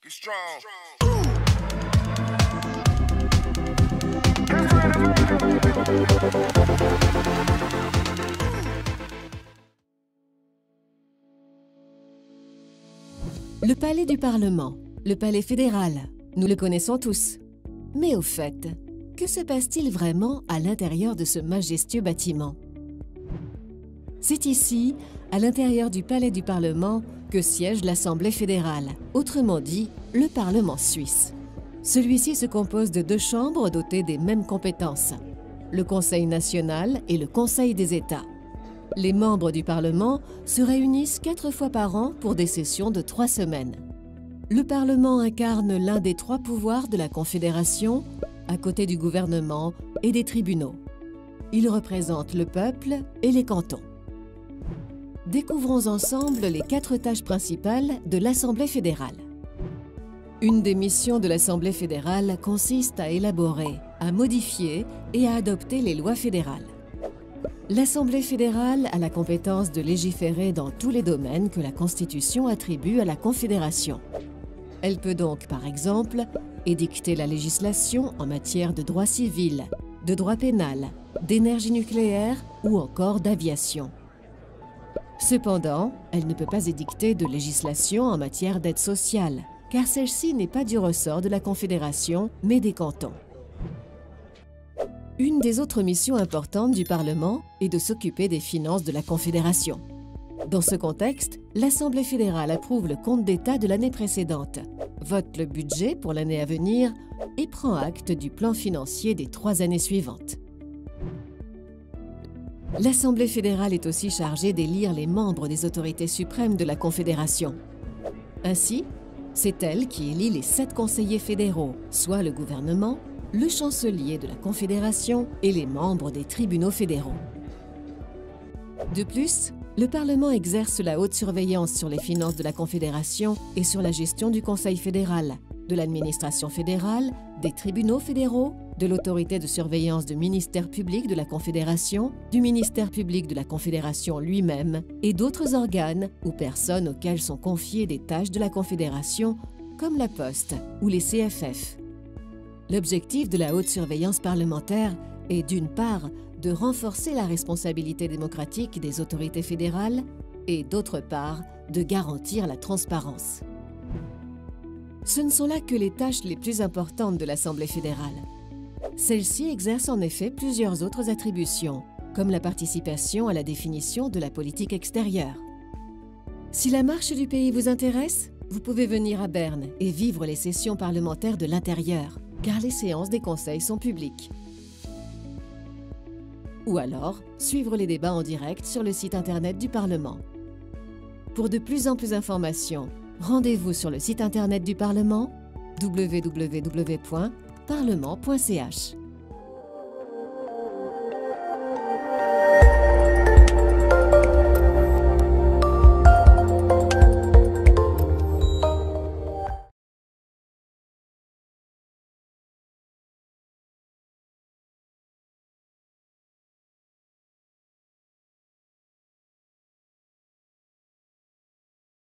Le palais du Parlement, le palais fédéral, nous le connaissons tous. Mais au fait, que se passe-t-il vraiment à l'intérieur de ce majestueux bâtiment? C'est ici, à l'intérieur du palais du Parlement, que siège l'Assemblée fédérale, autrement dit, le Parlement suisse. Celui-ci se compose de 2 chambres dotées des mêmes compétences, le Conseil national et le Conseil des États. Les membres du Parlement se réunissent 4 fois par an pour des sessions de 3 semaines. Le Parlement incarne l'un des 3 pouvoirs de la Confédération, à côté du gouvernement et des tribunaux. Il représente le peuple et les cantons. Découvrons ensemble les 4 tâches principales de l'Assemblée fédérale. Une des missions de l'Assemblée fédérale consiste à élaborer, à modifier et à adopter les lois fédérales. L'Assemblée fédérale a la compétence de légiférer dans tous les domaines que la Constitution attribue à la Confédération. Elle peut donc, par exemple, édicter la législation en matière de droit civil, de droit pénal, d'énergie nucléaire ou encore d'aviation. Cependant, elle ne peut pas édicter de législation en matière d'aide sociale, car celle-ci n'est pas du ressort de la Confédération, mais des cantons. Une des autres missions importantes du Parlement est de s'occuper des finances de la Confédération. Dans ce contexte, l'Assemblée fédérale approuve le compte d'État de l'année précédente, vote le budget pour l'année à venir et prend acte du plan financier des 3 années suivantes. L'Assemblée fédérale est aussi chargée d'élire les membres des autorités suprêmes de la Confédération. Ainsi, c'est elle qui élit les 7 conseillers fédéraux, soit le gouvernement, le chancelier de la Confédération et les membres des tribunaux fédéraux. De plus, le Parlement exerce la haute surveillance sur les finances de la Confédération et sur la gestion du Conseil fédéral, de l'administration fédérale, des tribunaux fédéraux, de l'autorité de surveillance du ministère public de la Confédération, du ministère public de la Confédération lui-même et d'autres organes ou personnes auxquelles sont confiées des tâches de la Confédération, comme la Poste ou les CFF. L'objectif de la haute surveillance parlementaire est d'une part de renforcer la responsabilité démocratique des autorités fédérales et d'autre part de garantir la transparence. Ce ne sont là que les tâches les plus importantes de l'Assemblée fédérale. Celle-ci exerce en effet plusieurs autres attributions, comme la participation à la définition de la politique extérieure. Si la marche du pays vous intéresse, vous pouvez venir à Berne et vivre les sessions parlementaires de l'intérieur, car les séances des conseils sont publiques. Ou alors, suivre les débats en direct sur le site internet du Parlement. Pour de plus en plus d'informations, rendez-vous sur le site internet du Parlement www.parlement.ch.